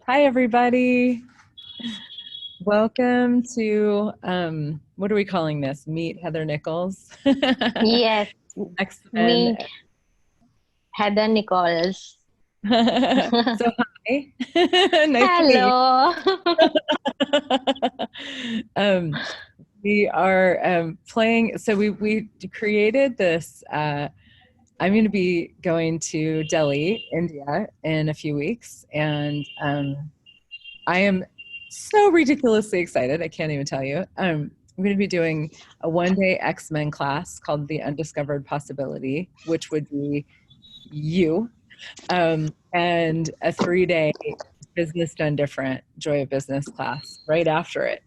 Hi, everybody. Welcome to, what are we calling this? Meet Heather Nichols. Yes, X-Men. me, Heather Nichols. So, hi. Nice to meet Hello. you. We are playing, so we created this. I'm going to be going to Delhi, India, in a few weeks, and I am so ridiculously excited. I can't even tell you. I'm going to be doing a one-day X-Men class called The Undiscovered Possibility, which would be you, and a three-day Business Done Different Joy of Business class right after it.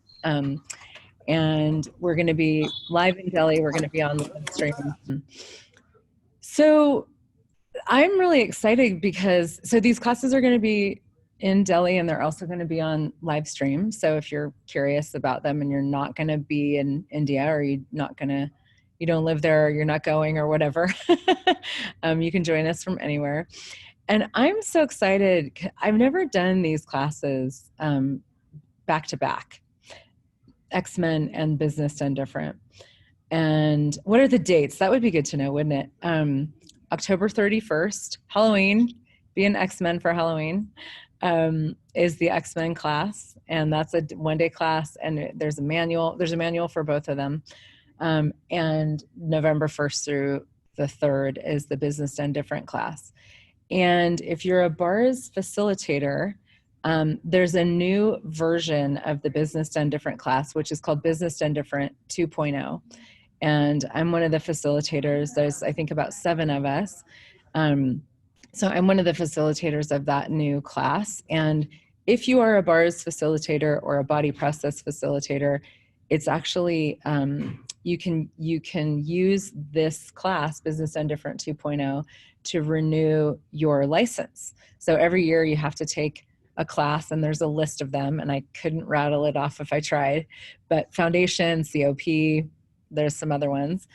And we're going to be live in Delhi. We're going to be on live stream. So I'm really excited because these classes are going to be in Delhi and they're also going to be on live stream. So if you're curious about them and you're not going to be in India or you don't live there or you're not going or whatever, you can join us from anywhere. And I'm so excited. I've never done these classes back to back, X-Men and Business Done Different. And what are the dates? That would be good to know, wouldn't it? October 31st, Halloween, be an X-Men for Halloween, is the X-Men class. And that's a one-day class. And there's a manual for both of them. And November 1st through the 3rd is the Business Done Different class. And if you're a BARS facilitator, there's a new version of the Business Done Different class, which is called Business Done Different 2.0. And I'm one of the facilitators. There's, I think, about 7 of us. So I'm one of the facilitators of that new class. And if you are a BARS facilitator or a body process facilitator, it's actually, you can use this class, Business Done Different 2.0, to renew your license. So every year you have to take a class, and there's a list of them, and I couldn't rattle it off if I tried, but Foundation, COP, there's some other ones,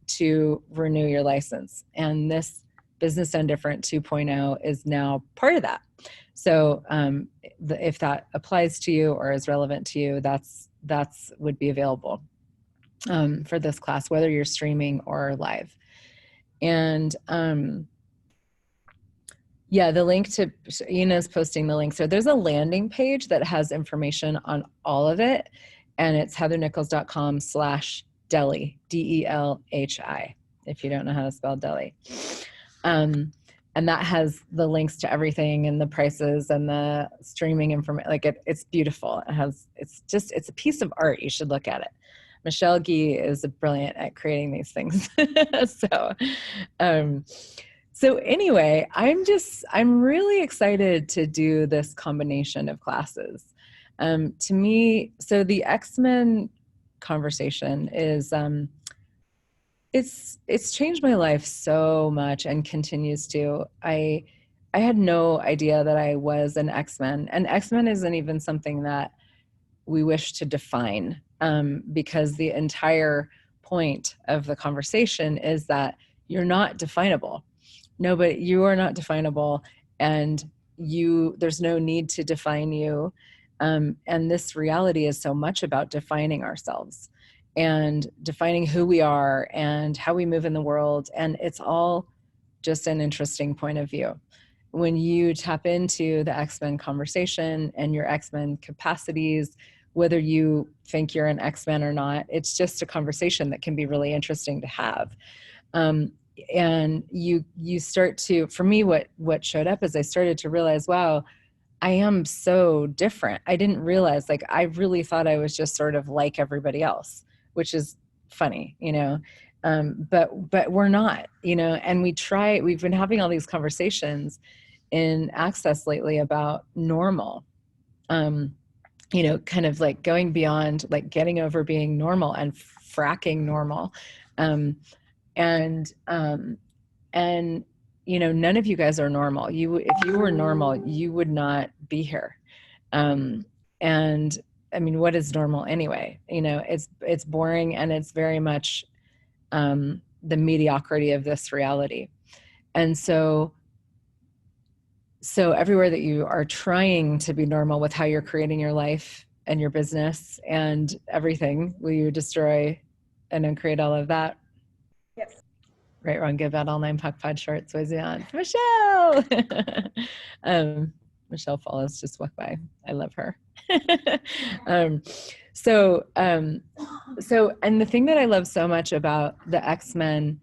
to renew your license. And this Business Done Different 2.0 is now part of that. So if that applies to you or is relevant to you, that's would be available for this class, whether you're streaming or live. And yeah, the link to Ina's posting the link. So there's a landing page that has information on all of it, and it's heathernichols.com/Delhi, DELHI, if you don't know how to spell Delhi. And that has the links to everything and the prices and the streaming information. Like it's beautiful. It's a piece of art. You should look at it. Michelle Gee is brilliant at creating these things. So anyway, I'm really excited to do this combination of classes. To me, so the X-Men conversation is, it's changed my life so much and continues to. I had no idea that I was an X-Men, and X-Men isn't even something that we wish to define, because the entire point of the conversation is that you're not definable. Nobody, you are not definable, and there's no need to define you. And this reality is so much about defining ourselves and defining who we are and how we move in the world. And it's all just an interesting point of view. When you tap into the X-Men conversation and your X-Men capacities, whether you think you're an X-Men or not, it's just a conversation that can be really interesting to have. And you start to, for me, what showed up is I started to realize, wow, I am so different. I didn't realize, like, I really thought I was just sort of like everybody else, which is funny, but we're not, and we've been having all these conversations in Access lately about normal, kind of like going beyond, like getting over being normal and fracking normal. And none of you guys are normal. If you were normal, you would not be here. And I mean, what is normal anyway? It's boring, and it's very much the mediocrity of this reality. And so so everywhere that you are trying to be normal with how you're creating your life and your business and everything, will you destroy and uncreate all of that? Yes. Right, wrong, give out all 9 puck pod shorts, was on Michelle. Michelle follows, just walk by. I love her. um, so, and the thing that I love so much about the X-Men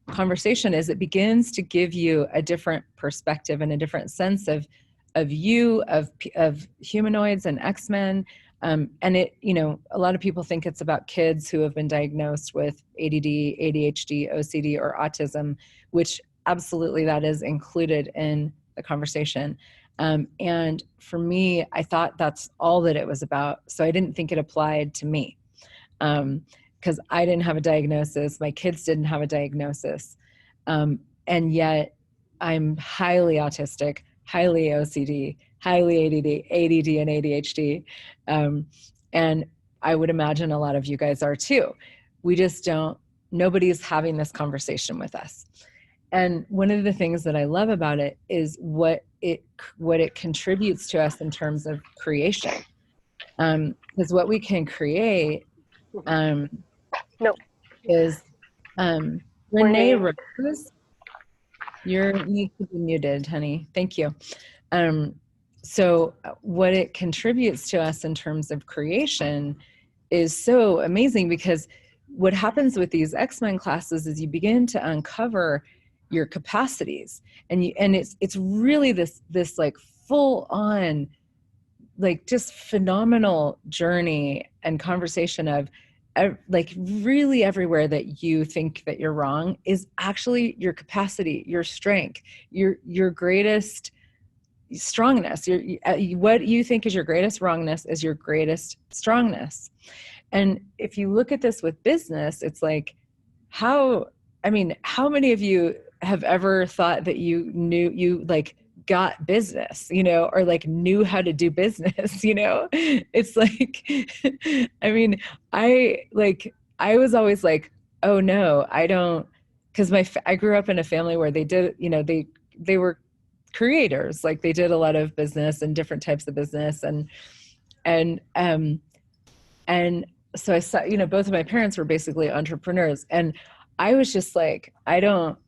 conversation is it begins to give you a different perspective and a different sense of you, of humanoids and X-Men. And it, a lot of people think it's about kids who have been diagnosed with ADD, ADHD, OCD, or autism, which absolutely that is included in the conversation. And for me, I thought that's all that it was about. So I didn't think it applied to me. Because I didn't have a diagnosis, my kids didn't have a diagnosis, and yet I'm highly autistic, highly OCD, highly ADD and ADHD, and I would imagine a lot of you guys are too. We just don't, nobody's having this conversation with us. And one of the things that I love about it is what it contributes to us in terms of creation, because what we can create is Renee Rose. You need to be muted, honey. Thank you. So what it contributes to us in terms of creation is so amazing, because what happens with these X-Men classes is you begin to uncover your capacities, and it's really this like full on, like just phenomenal journey and conversation of like really everywhere that you think that you're wrong is actually your capacity, your strength, your greatest strongness. What you think is your greatest wrongness is your greatest strongness. And if you look at this with business, it's like, how many of you have ever thought that you like got business, or like knew how to do business, it's like, I was always like, oh no, I don't, because I grew up in a family where they did, they were creators, like they did a lot of business and different types of business, and so I saw, both of my parents were basically entrepreneurs, and I was just like, I don't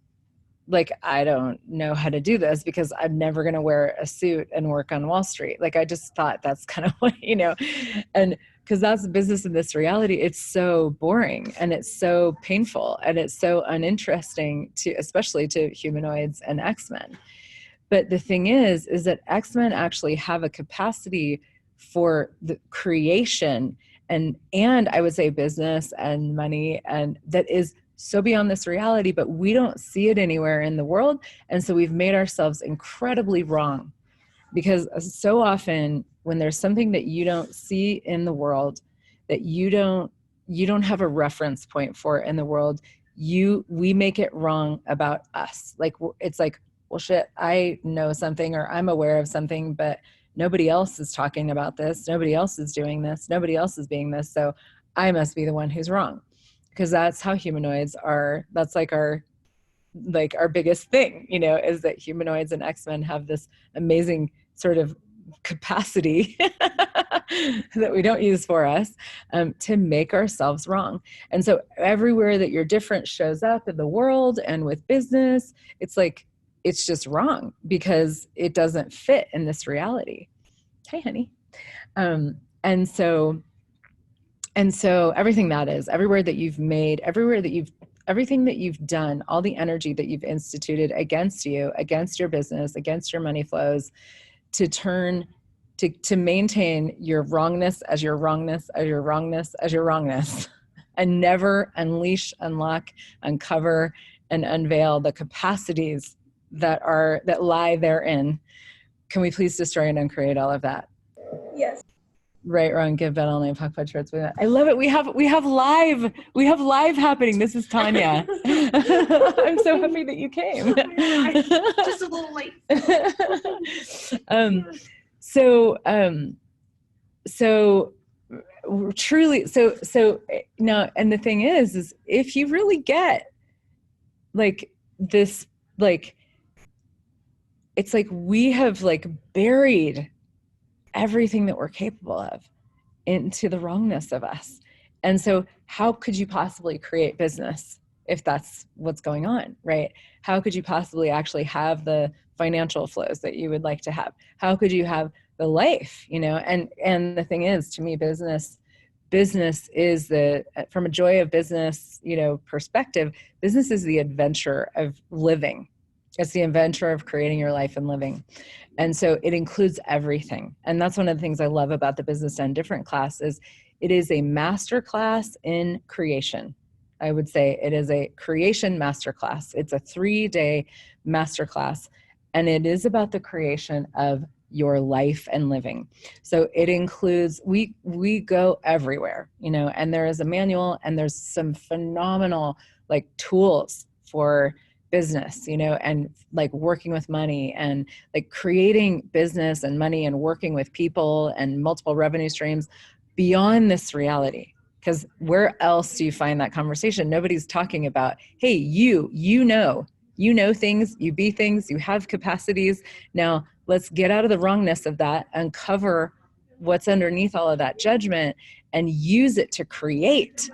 know how to do this, because I'm never going to wear a suit and work on Wall Street. Like, I just thought that's kind of what, and because that's business in this reality, it's so boring and it's so painful and it's so uninteresting especially to humanoids and X-Men. But the thing is that X-Men actually have a capacity for the creation and I would say business and money, and that is so beyond this reality, but we don't see it anywhere in the world. And so we've made ourselves incredibly wrong, because so often when there's something that you don't see in the world, that you don't have a reference point for in the world, we make it wrong about us. Like, it's like, well, shit, I know something, or I'm aware of something, but nobody else is talking about this. Nobody else is doing this. Nobody else is being this. So I must be the one who's wrong. Because that's how humanoids are. That's like our biggest thing, is that humanoids and X-Men have this amazing sort of capacity that we don't use for us, to make ourselves wrong. And so everywhere that your different shows up in the world and with business, it's like, it's just wrong because it doesn't fit in this reality. Hey, honey. And so everything that is, everywhere that you've made, everything that you've done, all the energy that you've instituted against you, against your business, against your money flows, to maintain your wrongness as your wrongness, as your wrongness, as your wrongness, and never unleash, unlock, uncover, and unveil the capacities that lie therein. Can we please destroy and uncreate all of that? Yes. Right, wrong, give bet all name puck puck shirts. I love it. We have live happening. This is Tanya. I'm so happy that you came. Just a little late. So truly, so now, and the thing is if you really get like this, like it's like we have like buried everything that we're capable of into the wrongness of us. And so how could you possibly create business if that's what's going on, right? How could you possibly actually have the financial flows that you would like to have? How could you have the life, you know? And the thing is, to me, business is from a joy of business, you know, perspective, business is the adventure of living. It's the adventure of creating your life and living. And so it includes everything. And that's one of the things I love about the Business Done Different class is it is a master class in creation. I would say it is a creation masterclass. It's a 3-day masterclass, and it is about the creation of your life and living. So it includes, we go everywhere, you know, and there is a manual and there's some phenomenal like tools for business, you know, and like working with money and like creating business and money and working with people and multiple revenue streams beyond this reality. Because where else do you find that conversation? Nobody's talking about, hey, you know things, you be things, you have capacities. Now let's get out of the wrongness of that, uncover what's underneath all of that judgment and use it to create.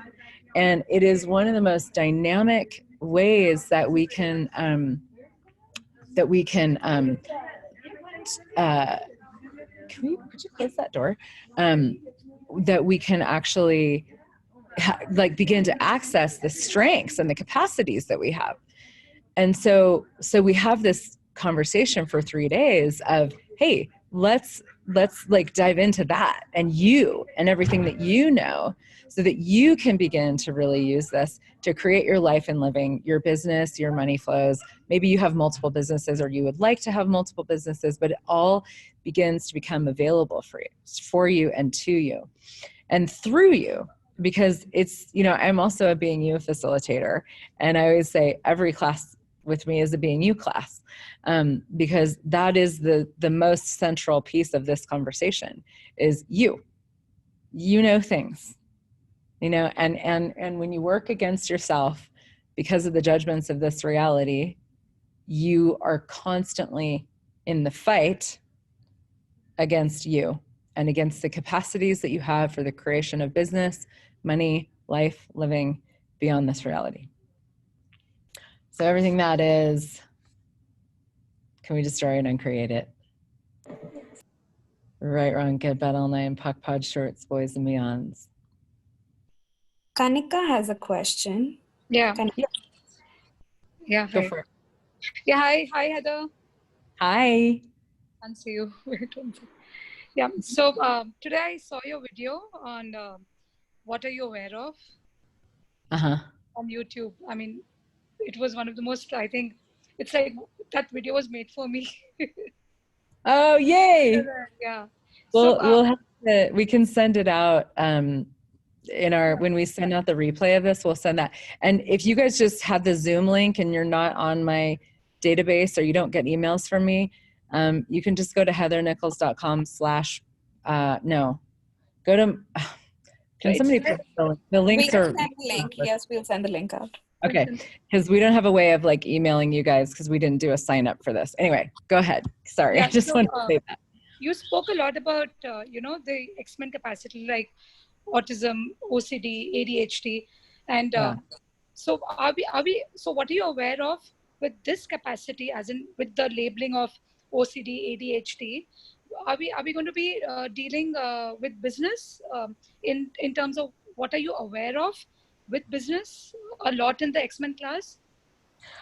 And it is one of the most dynamic ways that we can could you close that door? That we can actually like begin to access the strengths and the capacities that we have. And so we have this conversation for 3 days of, hey, let's like dive into that and you and everything that you know, so that you can begin to really use this to create your life and living, your business, your money flows. Maybe you have multiple businesses or you would like to have multiple businesses, but it all begins to become available for you and to you and through you. Because it's, you know, I'm also a Being You facilitator. And I always say every class with me is a Being You class, because that is the most central piece of this conversation is you know things, you know, and when you work against yourself because of the judgments of this reality, you are constantly in the fight against you and against the capacities that you have for the creation of business, money, life, living beyond this reality. So everything that is, can we destroy it and create it? Right, wrong, good, bad, all night, puck, pod, shorts, boys, and beyonds. Kanika has a question. Yeah. Go Hi. for it. Yeah. Hi, Heather. Hi. Can't see you. Wait one second. Yeah. So today I saw your video on what are you aware of on YouTube. I mean, it was one of the most, I think, it's like that video was made for me. Oh, yay. Yeah. Well, we can send it out when we send out the replay of this, we'll send that. And if you guys just have the Zoom link and you're not on my database or you don't get emails from me, you can just go to heathernichols.com go to, can somebody put the links We'll are, send the link. Yes, we'll send the link out. okay. Because we don't have a way of like emailing you guys because we didn't do a sign up for this. Anyway, go ahead. Sorry. Yeah, I just wanted to say that. You spoke a lot about, the X-Men capacity, like autism, OCD, ADHD. And so so what are you aware of with this capacity, as in with the labeling of OCD, ADHD? Are we going to be dealing with business in terms of what are you aware of with business a lot in the X-Men class?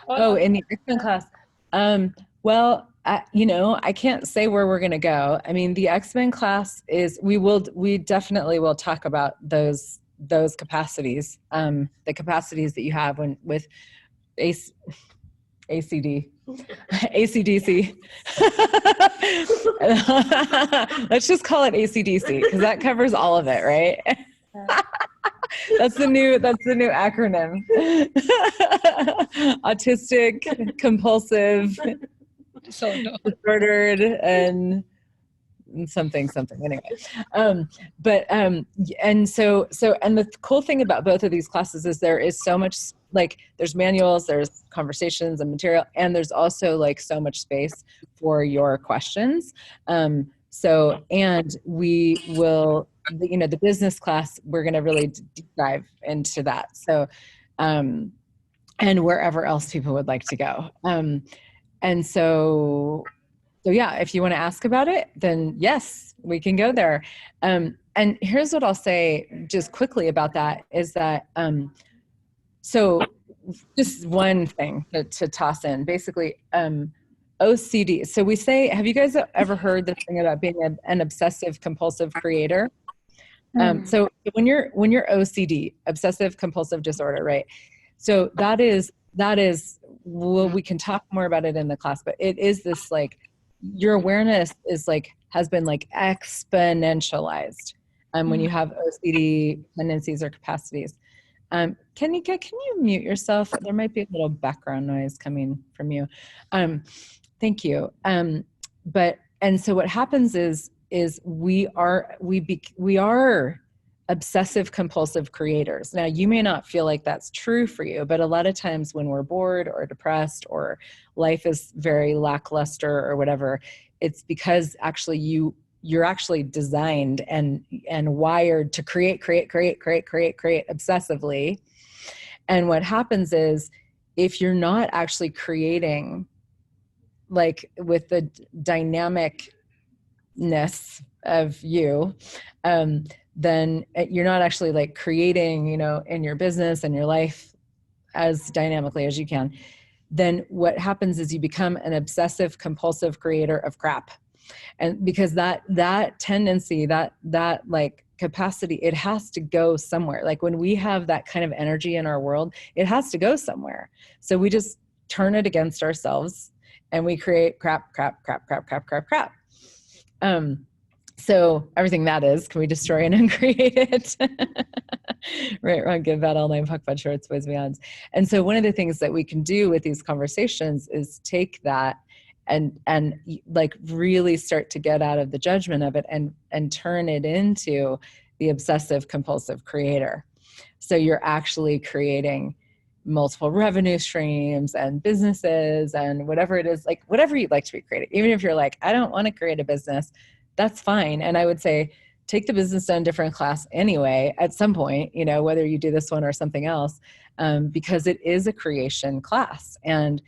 In the X-Men class. Well, I can't say where we're going to go. I mean, the X-Men class is, we definitely will talk about those capacities, the capacities that you have with ACDC. Let's just call it ACDC because that covers all of it, right? That's the new acronym. Autistic, compulsive, disordered, and something anyway. And the cool thing about both of these classes is there is so much like, there's manuals, there's conversations and material, and there's also like so much space for your questions. So, and we will, the business class, we're going to really deep dive into that. So, and wherever else people would like to go. And so yeah, if you want to ask about it, then yes, we can go there. And here's what I'll say just quickly about that is that, so just one thing to toss in, basically, OCD. So we say, have you guys ever heard the thing about being an obsessive compulsive creator? So when you're OCD, obsessive compulsive disorder, right? So that is, well, we can talk more about it in the class, but it is this, like, your awareness is like, has been like exponentialized when you have OCD tendencies or capacities. Can you mute yourself? There might be a little background noise coming from you. Thank you. And so what happens is we are obsessive compulsive creators. Now, you may not feel like that's true for you, but a lot of times when we're bored or depressed or life is very lackluster or whatever, it's because actually you're actually designed and wired to create obsessively. And what happens is, if you're not actually creating, like, with the dynamicness of you, then you're not actually like creating, in your business and your life as dynamically as you can. Then what happens is you become an obsessive compulsive creator of crap. And because that tendency, that like capacity, it has to go somewhere. Like, when we have that kind of energy in our world, it has to go somewhere. So we just turn it against ourselves and we create crap. So everything that is, can we destroy and uncreate it? Right, wrong, good, bad, all nine, puck, bud, shorts, boys, beyonds. And so one of the things that we can do with these conversations is take that and like really start to get out of the judgment of it and turn it into the obsessive compulsive creator. So you're actually creating multiple revenue streams and businesses and whatever it is, like whatever you'd like to be creating. Even if you're like, I don't want to create a business, that's fine. And I would say, take the business done different class anyway, at some point, whether you do this one or something else, because it is a creation class. And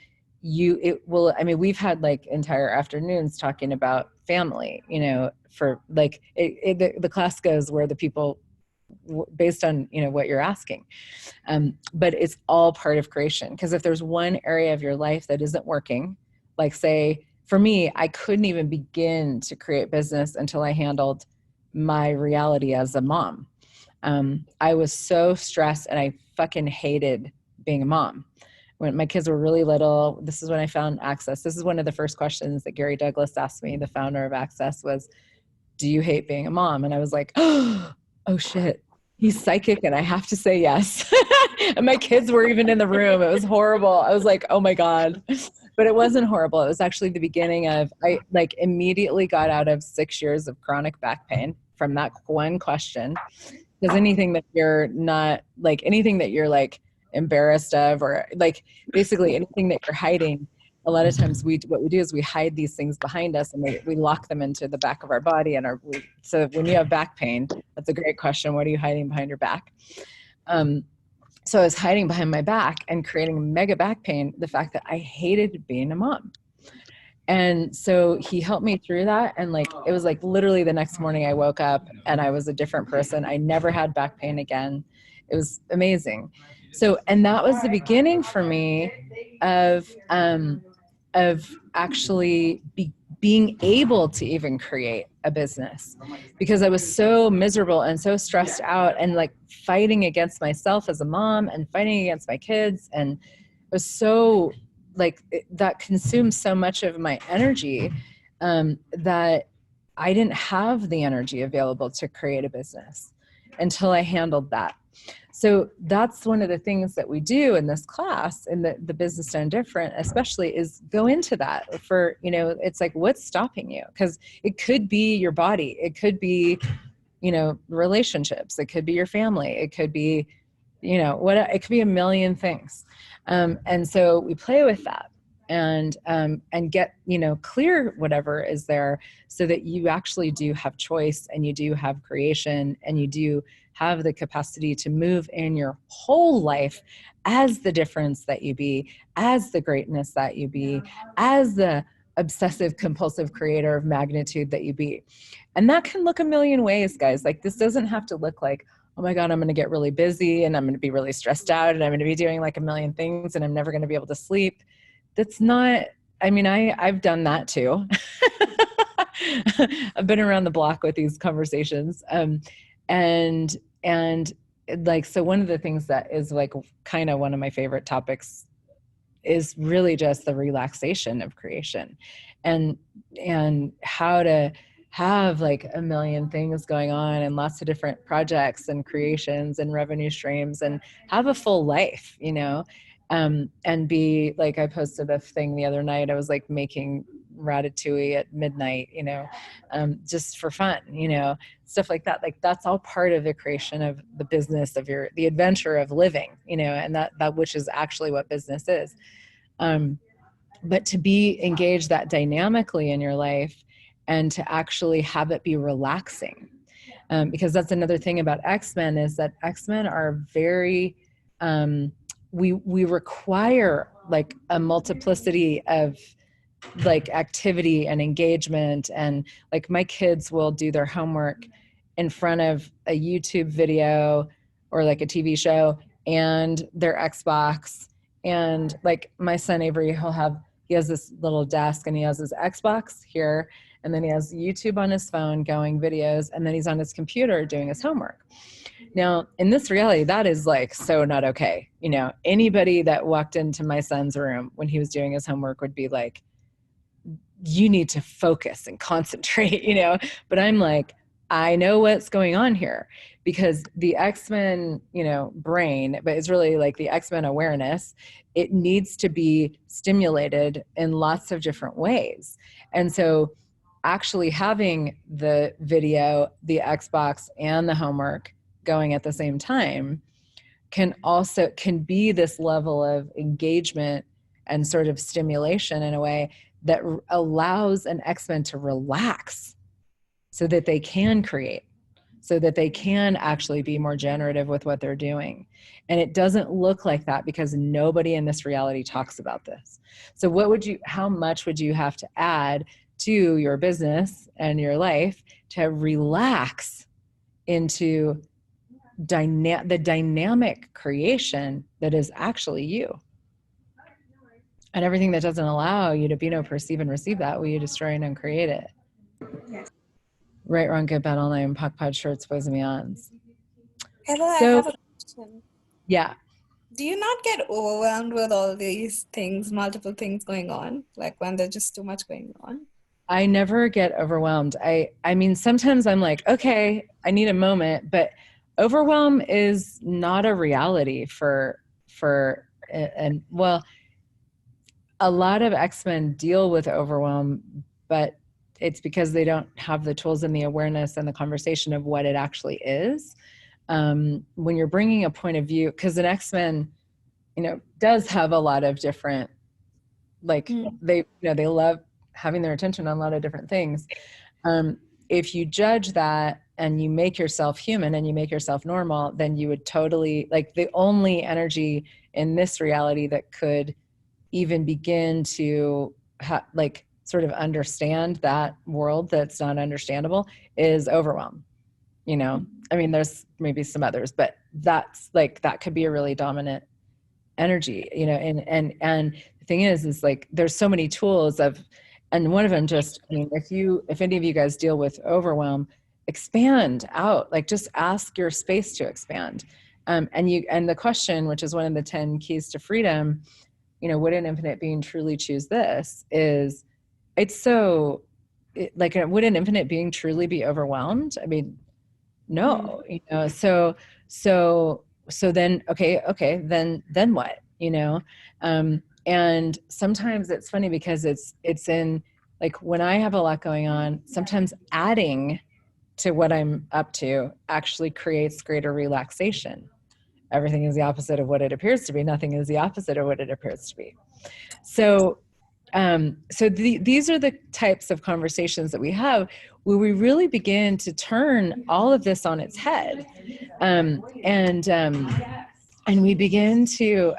we've had like entire afternoons talking about family, for like, the class goes where the people, based on, what you're asking. But it's all part of creation. Because if there's one area of your life that isn't working, like, say, for me, I couldn't even begin to create business until I handled my reality as a mom. I was so stressed and I fucking hated being a mom. When my kids were really little, this is when I found Access. This is one of the first questions that Gary Douglas asked me, the founder of Access, was, do you hate being a mom? And I was like, oh shit, he's psychic and I have to say yes. And my kids were even in the room. It was horrible. I was like, oh my God. But it wasn't horrible. It was actually the beginning of, I like immediately got out of 6 years of chronic back pain from that one question. Because anything that you're not, like, anything that you're like embarrassed of, or like basically anything that you're hiding, a lot of times what we do is we hide these things behind us and we lock them into the back of our body. And so when you have back pain, that's a great question. What are you hiding behind your back? So I was hiding behind my back and creating mega back pain, the fact that I hated being a mom. And so he helped me through that. And like, it was like literally the next morning I woke up and I was a different person. I never had back pain again. It was amazing. So, and that was the beginning for me of actually being able to even create a business, because I was so miserable and so stressed out and like fighting against myself as a mom and fighting against my kids. And it was so like, that consumed so much of my energy, that I didn't have the energy available to create a business until I handled that. So that's one of the things that we do in this class, in the Business Done Different, especially, is go into that for, it's like, what's stopping you? Because it could be your body. It could be, relationships. It could be your family. It could be what, it could be a million things. And so we play with that and get, clear whatever is there, so that you actually do have choice, and you do have creation, and you do have the capacity to move in your whole life as the difference that you be, as the greatness that you be, as the obsessive compulsive creator of magnitude that you be. And that can look a million ways, guys. Like, this doesn't have to look like, oh my God, I'm going to get really busy, and I'm going to be really stressed out, and I'm going to be doing like a million things, and I'm never going to be able to sleep. That's not, I've done that too. I've been around the block with these conversations. And like, so one of the things that is like kind of one of my favorite topics is really just the relaxation of creation, and how to have like a million things going on, and lots of different projects and creations and revenue streams, and have a full life, and be like, I posted a thing the other night. I was like making ratatouille at midnight, just for fun, stuff like that. Like, that's all part of the creation of the business of the adventure of living, and that which is actually what business is. But to be engaged that dynamically in your life, and to actually have it be relaxing. Because that's another thing about X-Men, is that X-Men are very, we require like a multiplicity of like activity and engagement. And like, my kids will do their homework in front of a YouTube video or like a TV show and their Xbox. And like, my son Avery, he has this little desk, and he has his Xbox here, and then he has YouTube on his phone going videos, and then he's on his computer doing his homework. Now, in this reality, that is like so not okay. Anybody that walked into my son's room when he was doing his homework would be like, you need to focus and concentrate, but I'm like, I know what's going on here, because the X-Men, brain, but it's really like the X-Men awareness, it needs to be stimulated in lots of different ways. And so actually having the video, the Xbox, and the homework going at the same time can be this level of engagement and sort of stimulation in a way that allows an X-Men to relax, so that they can create, so that they can actually be more generative with what they're doing. And it doesn't look like that, because nobody in this reality talks about this. So how much would you have to add to your business and your life to relax into the dynamic creation that is actually you? And everything that doesn't allow you to, perceive and receive that, will you destroy and uncreate it? Yes. Right, wrong, good, bad, all night, POC, pod, shorts, boys, and beyonds. Heather, I have a question. Yeah. Do you not get overwhelmed with all these things, multiple things going on, like when there's just too much going on? I never get overwhelmed. I mean, sometimes I'm like, okay, I need a moment, but overwhelm is not a reality and well, a lot of X-Men deal with overwhelm, but it's because they don't have the tools and the awareness and the conversation of what it actually is. When you're bringing a point of view, because an X-Men, does have a lot of different, like they love having their attention on a lot of different things. If you judge that and you make yourself human and you make yourself normal, then you would totally, like, the only energy in this reality that could even begin to sort of understand that world that's not understandable is overwhelm. I mean, there's maybe some others, but that's like, that could be a really dominant energy, and the thing is like, there's so many tools and one of them just, if any of you guys deal with overwhelm, expand out, like, just ask your space to expand. And the question, which is one of the 10 keys to freedom, would an infinite being truly choose this, is would an infinite being truly be overwhelmed? I mean, no, so then, okay, then what, and sometimes it's funny because it's in, like, when I have a lot going on, sometimes adding to what I'm up to actually creates greater relaxation. everything is the opposite of what it appears to be. Nothing is the opposite of what it appears to be. So, these are the types of conversations that we have where we really begin to turn all of this on its head. And we begin to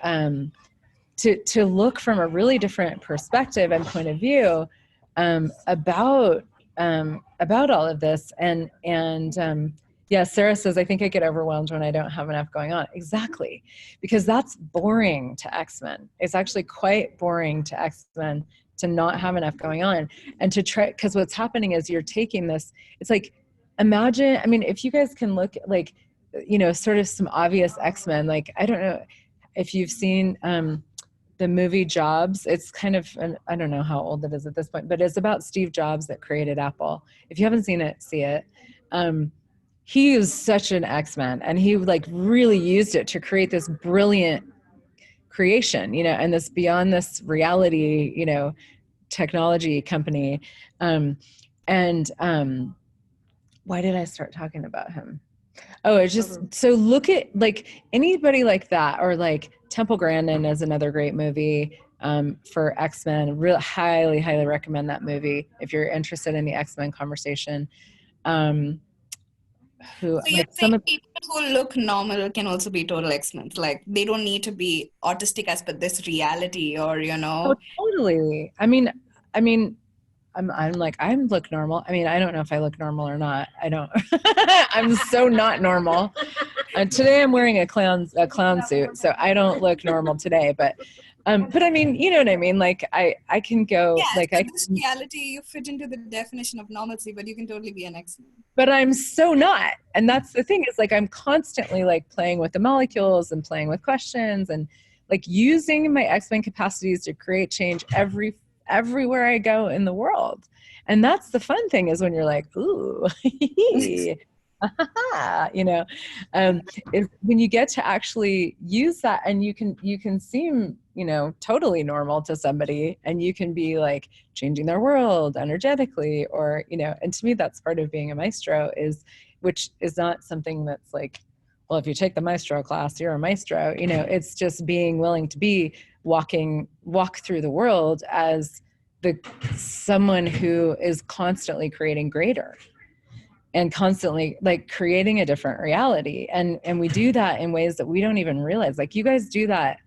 look from a really different perspective and point of view about all of this. Yeah, Sarah says, I think I get overwhelmed when I don't have enough going on. Exactly, because that's boring to X-Men. It's actually quite boring to X-Men to not have enough going on, and to try, because what's happening is you're taking this, it's like, imagine, I mean, if you guys can look at, like, you know, sort of some obvious X-Men, like, I don't know if you've seen the movie Jobs. It's kind of, I don't know how old it is at this point, but it's about Steve Jobs that created Apple. If you haven't seen it, see it. He is such an X-Men, and he like really used it to create this brilliant creation, you know, and this beyond this reality, you know, technology company. Why did I start talking about him? Oh, it's just, so look at like anybody like that, or like Temple Grandin is another great movie for X-Men. Real highly recommend that movie if you're interested in the X-Men conversation. So you're saying people who look normal can also be total X-Men. Like they don't need to be autistic as per this reality, or, you know. Oh, totally. I mean, I'm like, I look normal. I mean, I don't know if I look normal or not. I don't. I'm so not normal. Today I'm wearing a clown suit, so I don't look normal today. But I mean, you know what I mean? Like I can go, yeah, like, so this reality, you fit into the definition of normalcy, but you can totally be an X-Men. But I'm so not. And that's the thing, is like, I'm constantly like playing with the molecules and playing with questions and like using my X-Men capacities to create change everywhere I go in the world. And that's the fun thing, is when you're like, ooh, you know, is when you get to actually use that, and you can seem, you know, totally normal to somebody, and you can be like changing their world energetically, or, you know, and to me that's part of being a maestro, which is not something that's like, well, if you take the maestro class, you're a maestro, you know. It's just being willing to walk through the world as someone who is constantly creating greater, and constantly like creating a different reality. And we do that in ways that we don't even realize. Like you guys do that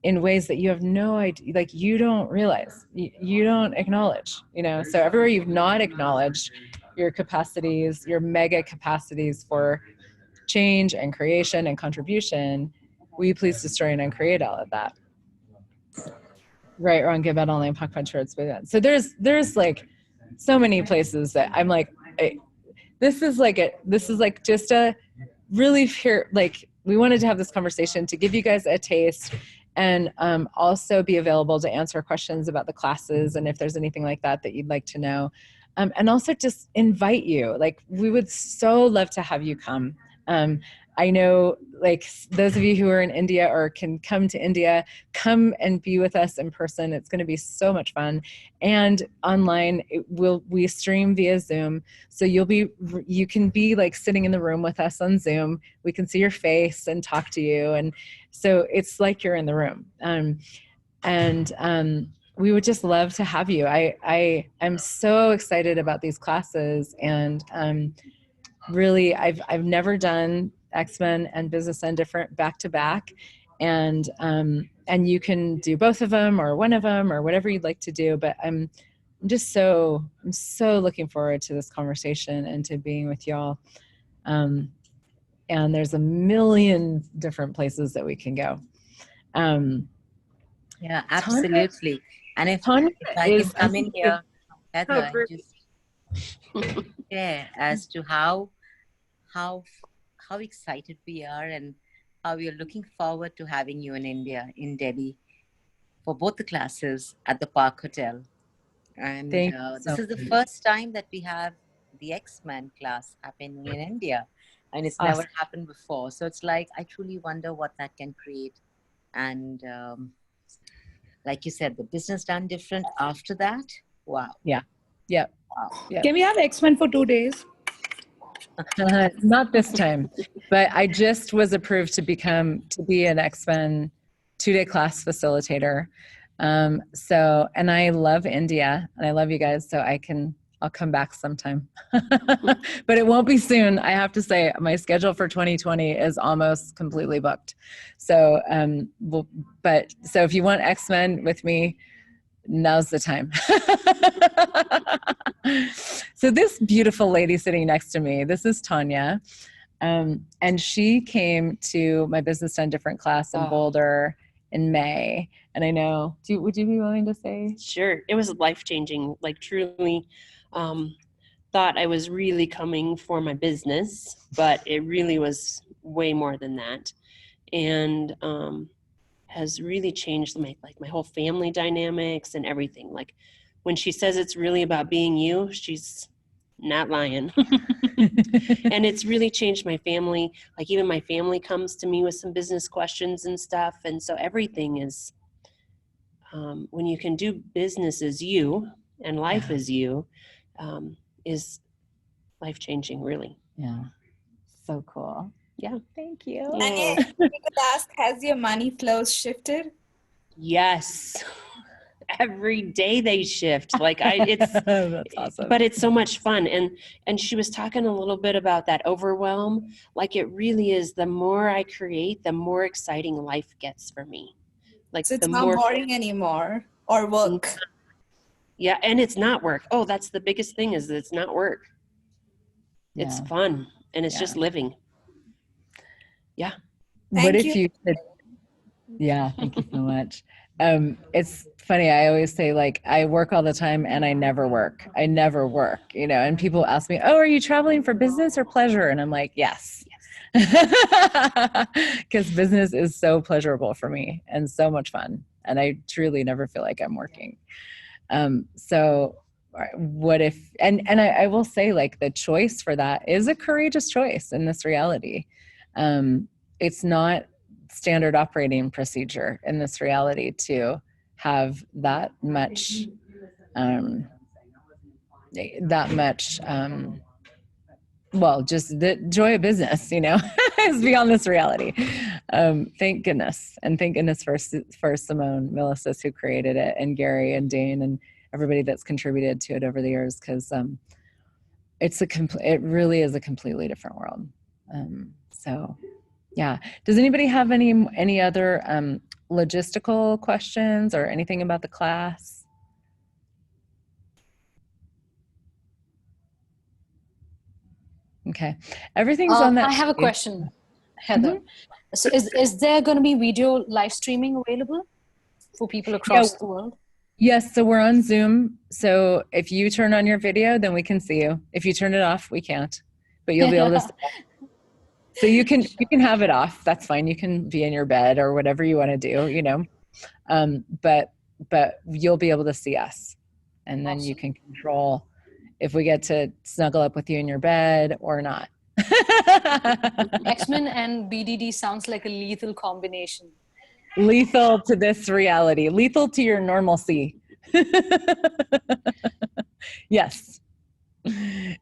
in ways that you have no idea, like you don't realize, you don't acknowledge, you know. So everywhere you've not acknowledged your capacities, your mega capacities for change and creation and contribution, will you please destroy and uncreate all of that? Right, wrong, good, bad, only, puck, punch, words, so there's like so many places that I'm like, this is like just a really here, like we wanted to have this conversation to give you guys a taste, and also be available to answer questions about the classes, and if there's anything like that you'd like to know, and also just invite you. Like we would so love to have you come. I know, like those of you who are in India or can come to India, come and be with us in person. It's going to be so much fun. And online, we stream via Zoom. So you can be like sitting in the room with us on Zoom. We can see your face and talk to you. And so it's like you're in the room. We would just love to have you. I'm so excited about these classes, and really, I've never done X-Men and Business End different back to back, and you can do both of them or one of them or whatever you'd like to do. But I'm so looking forward to this conversation and to being with y'all. And there's a million different places that we can go. Yeah, absolutely. And if I can come in here, Heather, just share as to how excited we are, and how we are looking forward to having you in India, in Delhi, for both the classes at the Park Hotel. And this is the first time that we have the X-Men class happening in India, and it's never happened before. So it's like, I truly wonder what that can create. And like you said, the business done different after that. Wow. Yeah. Yeah. Wow. Yeah. Can we have X-Men for 2 days? Not this time, but I just was approved to be an X-Men 2-day class facilitator. And I love India and I love you guys. So I'll come back sometime, but it won't be soon. I have to say my schedule for 2020 is almost completely booked. So, so if you want X-Men with me, now's the time. So this beautiful lady sitting next to me, this is Tanya. And she came to my Business Done Different class in Boulder in May. And I know, would you be willing to say? Sure. It was life-changing, like truly thought I was really coming for my business, but it really was way more than that. And has really changed my whole family dynamics and everything. Like when she says it's really about being you, she's not lying. And it's really changed my family. Like even my family comes to me with some business questions and stuff. And so everything is, when you can do business as you and life as you, is life-changing, really. Yeah. So cool. Yeah. Thank you. And you could ask, has your money flows shifted? Yes. Every day they shift. Like it's That's awesome. But it's so much fun. And she was talking a little bit about that overwhelm. Like it really is, the more I create, the more exciting life gets for me. Like So it's the not more boring anymore or work. Yeah, and it's not work. Oh, that's the biggest thing, is that it's not work. Yeah. It's fun and it's just living. Yeah. What if you could, yeah, thank you so much. It's funny. I always say, like, I work all the time and I never work. I never work, and people ask me, oh, are you traveling for business or pleasure? And I'm like, yes. Because business is so pleasurable for me and so much fun. And I truly never feel like I'm working. So what if, and I will say, like, the choice for that is a courageous choice in this reality. It's not standard operating procedure in this reality to have that much, well, just the joy of business, is beyond this reality. Thank goodness. And thank goodness for Simone Milasas, who created it, and Gary and Dane and everybody that's contributed to it over the years, because it really is a completely different world. So yeah. Does anybody have any other logistical questions or anything about the class? Okay. Everything's on that. I have a question, Heather. Mm-hmm. So is there going to be video live streaming available for people across the world? Yes. So we're on Zoom. So if you turn on your video, then we can see you. If you turn it off, we can't, but you'll be able to see it. So you can have it off. That's fine. You can be in your bed or whatever you want to do, but you'll be able to see us, and then you can control if we get to snuggle up with you in your bed or not. X-Men and BDD sounds like a lethal combination. Lethal to this reality. Lethal to your normalcy. Yes.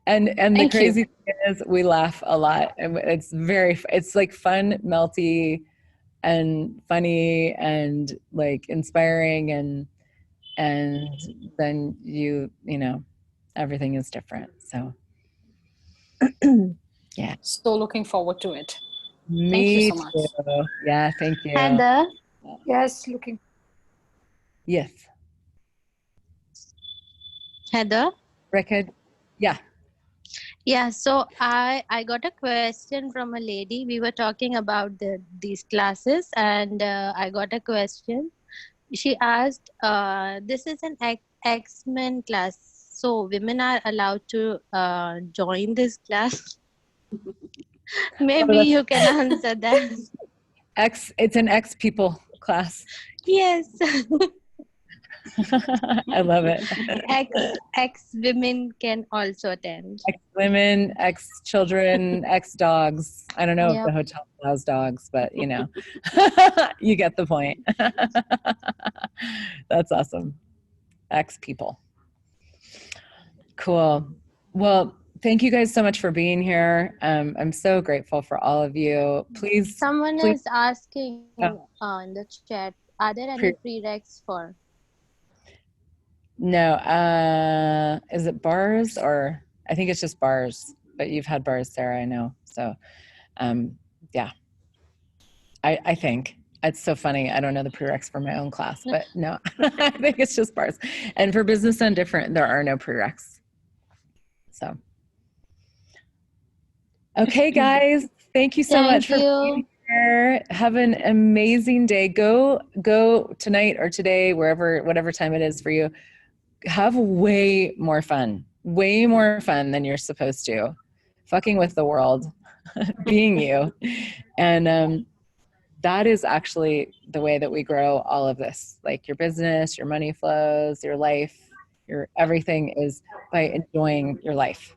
And the crazy thing is, we laugh a lot, and it's like fun, melty, and funny, and like inspiring, and then everything is different. So yeah. So looking forward to it. Me thank you so much. Too. Yeah, thank you. Heather? Yes, looking. Yes. Heather? Record. Yeah. Yeah, so I got a question from a lady. We were talking about these classes, and I got a question. She asked, this is an X-Men class, so women are allowed to join this class? Maybe you can answer that. It's an X people class. Yes. I love it. X women can also attend. X women, X children, X dogs. I don't know if the hotel allows dogs, but you get the point. That's awesome. X people. Cool. Well, thank you guys so much for being here. I'm so grateful for all of you. Please. Someone is asking in the chat, are there any prereqs for? No. Is it bars or I think it's just bars, but you've had bars, Sarah, I know. So, yeah, I think it's so funny. I don't know the prereqs for my own class, but no, I think it's just bars. And for business and different, there are no prereqs. So, okay, guys, thank you so much for being here. Have an amazing day. Go tonight or today, whatever time it is for you. Have way more fun than you're supposed to. Fucking with the world, being you. And that is actually the way that we grow all of this. Like your business, your money flows, your life, your everything is by enjoying your life.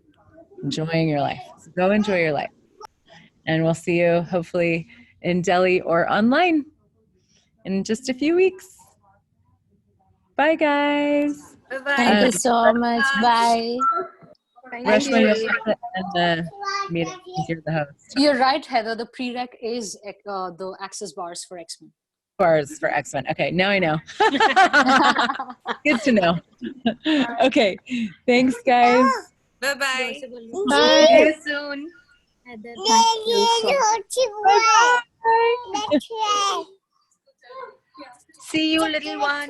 Enjoying your life. So go enjoy your life. And we'll see you hopefully in Delhi or online in just a few weeks. Bye, guys. Bye-bye. Thank you so much. Bye. Rashmi, you'll have to end the meeting since you're the host. You're right, Heather. The prereq is the access bars for X-Men. Bars for X-Men. Okay, now I know. Good to know. Okay, thanks, guys. Bye-bye. Bye. See you soon. Bye. See you, little one.